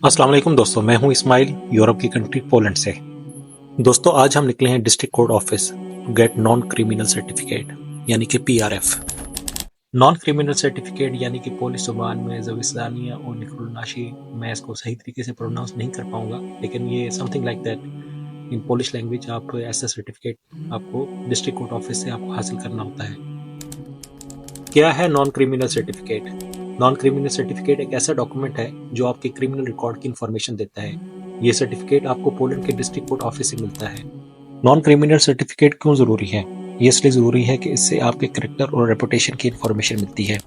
अस्सलाम वालेकुम दोस्तों, मैं हूं इस्माइल, यूरोप की कंट्री पोलैंड से। दोस्तों आज हम निकले हैं district court office to get non criminal certificate यानी कि पीआरएफ। नॉन क्रिमिनल सर्टिफिकेट यानी कि पोलिश जुबान में जविस्तानिया और निकोलनाशी, मैं इसको सही तरीके से प्रोनाउंस नहीं कर पाऊंगा, लेकिन ये something like that in Polish language. आप ऐसा सर्टिफिकेट आपको डिस्ट्रिक्ट कोर्ट ऑफिस से आपको हासिल करना होता है। क्या है non criminal certificate? Non criminal certificate एक ऐसा डॉक्यूमेंट है जो आपके क्रिमिनल रिकॉर्ड की इंफॉर्मेशन देता है। ये सर्टिफिकेट आपको पोलैंड के डिस्ट्रिक्ट कोर्ट ऑफिस से मिलता है। नॉन क्रिमिनल सर्टिफिकेट क्यों जरूरी है? ये इसलिए जरूरी है कि इससे आपके कैरेक्टर और रेपुटेशन की इंफॉर्मेशन मिलती है।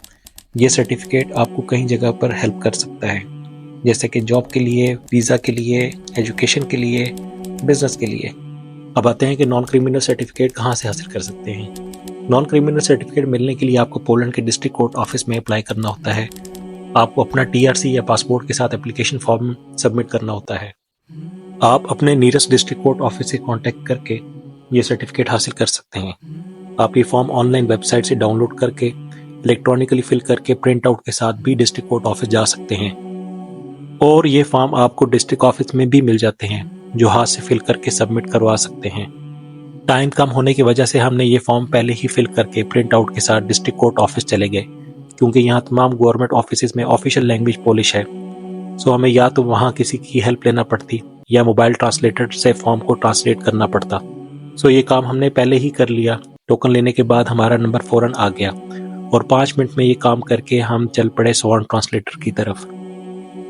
ये सर्टिफिकेट आपको कई जगह पर हेल्प कर सकता है, जैसे कि जॉब के लिए, वीजा के लिए, एजुकेशन के लिए, बिजनेस के लिए। अब आते हैं कि नॉन क्रिमिनल सर्टिफिकेट कहाँ से हासिल कर सकते हैं। नॉन क्रिमिनल सर्टिफिकेट मिलने के लिए आपको पोलैंड के डिस्ट्रिक्ट कोर्ट ऑफिस में अप्लाई करना होता है। आपको अपना टीआरसी या पासपोर्ट के साथ एप्लीकेशन फॉर्म सबमिट करना होता है। आप अपने नियरेस्ट डिस्ट्रिक्ट कोर्ट ऑफिस से कांटेक्ट करके ये सर्टिफिकेट हासिल कर सकते हैं। आप ये फॉर्म ऑनलाइन वेबसाइट से डाउनलोड करके इलेक्ट्रॉनिकली फिल करके प्रिंट आउट के साथ भी डिस्ट्रिक्ट कोर्ट ऑफिस जा सकते हैं। और ये फॉर्म आपको डिस्ट्रिक्ट ऑफिस में भी मिल जाते हैं, जो हाथ से फिल करके सबमिट करवा सकते हैं। टाइम कम होने की वजह से हमने ये फॉर्म पहले ही फिल करके प्रिंट आउट के साथ डिस्ट्रिक्ट कोर्ट ऑफिस चले गए, क्योंकि यहाँ तमाम गवर्नमेंट ऑफिस में ऑफिशियल लैंग्वेज पोलिश है। सो हमें या तो वहाँ किसी की हेल्प लेना पड़ती या मोबाइल ट्रांसलेटर से फॉर्म को ट्रांसलेट करना पड़ता। सो ये काम हमने पहले ही कर लिया। टोकन लेने के बाद हमारा नंबर फौरन आ गया और 5 मिनट में ये काम करके हम चल पड़े स्वान ट्रांसलेटर की तरफ।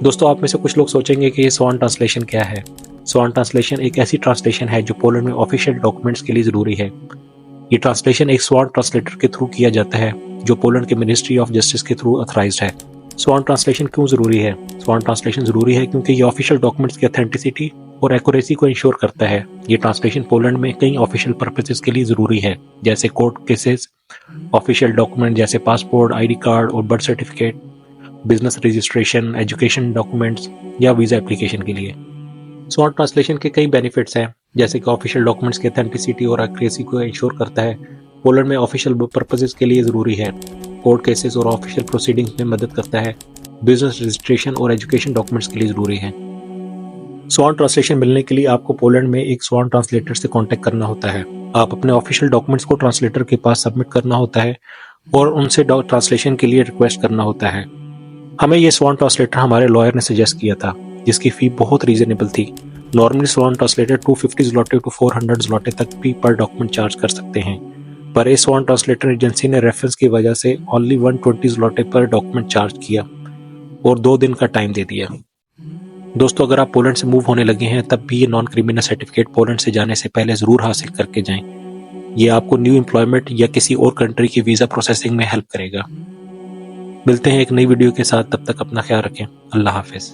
दोस्तों आप में से कुछ लोग सोचेंगे कि ये स्वान ट्रांसलेशन क्या है। स्वान ट्रांसलेशन एक ऐसी ट्रांसलेशन है जो पोलैंड में ऑफिशियल डॉक्यूमेंट्स के लिए जरूरी है। ये ट्रांसलेशन एक स्वान ट्रांसलेटर के थ्रू किया जाता है, जो पोलैंड के मिनिस्ट्री ऑफ जस्टिस के थ्रू ऑथराइज्ड है। स्वान ट्रांसलेशन क्यों जरूरी है? स्वान ट्रांसलेशन जरूरी है क्योंकि ये ऑफिशियल डॉक्यूमेंट्स की ऑथेंटिसिटी और एक्यूरेसी को इंश्योर करता है। ये ट्रांसलेशन पोलैंड में कई ऑफिशियल पर्पसेस के लिए जरूरी है, जैसे कोर्ट केसेस, ऑफिशियल डॉक्यूमेंट जैसे पासपोर्ट, आईडी कार्ड और birth certificate, business registration, education documents या वीजा एप्लीकेशन के लिए। स्वान ट्रांसलेशन के कई बेनिफिट्स हैं, जैसे कि ऑफिशियल डॉक्यूमेंट्स की ऑथेंटिसिटी और एक्यूरेसी को इंश्योर करता है। पोलैंड में ऑफिशियल पर्पसेस के लिए जरूरी है। कोर्ट केसेस और ऑफिशियल प्रोसीडिंग्स में मदद करता है। बिजनेस रजिस्ट्रेशन और एजुकेशन डॉक्यूमेंट्स के लिए जरूरी है। स्वान ट्रांसलेशन मिलने के लिए आपको पोलैंड में एक स्वान ट्रांसलेटर से कांटेक्ट करना होता है। आप अपने ऑफिशियल डॉक्यूमेंट्स को ट्रांसलेटर के पास सबमिट करना होता है और उनसे ट्रांसलेशन के लिए रिक्वेस्ट करना होता है। हमें ये स्वान ट्रांसलेटर हमारे लॉयर ने सजेस्ट किया था, जिसकी फी बहुत रीजनेबल थी। नॉर्मली स्वान ट्रांसलेटर 250 ज़्लोटी टू 400 ज़्लोटी तक भी पर डॉक्यूमेंट चार्ज कर सकते हैं, पर इस स्वान ट्रांसलेटर एजेंसी ने रेफरेंस की वजह से ओनली 120 ज़्लोटी पर डॉक्यूमेंट चार्ज किया और 2 दिन का टाइम दे दिया। दोस्तों अगर आप पोलैंड से मूव होने लगे हैं तब भी ये नॉन क्रिमिनल सर्टिफिकेट पोलैंड से जाने से पहले जरूर हासिल करके जाएं। ये आपको न्यू एम्प्लॉयमेंट या किसी और कंट्री की वीजा प्रोसेसिंग में हेल्प करेगा। मिलते हैं एक नई वीडियो के साथ, तब तक अपना ख्याल रखें। अल्लाह हाफिज।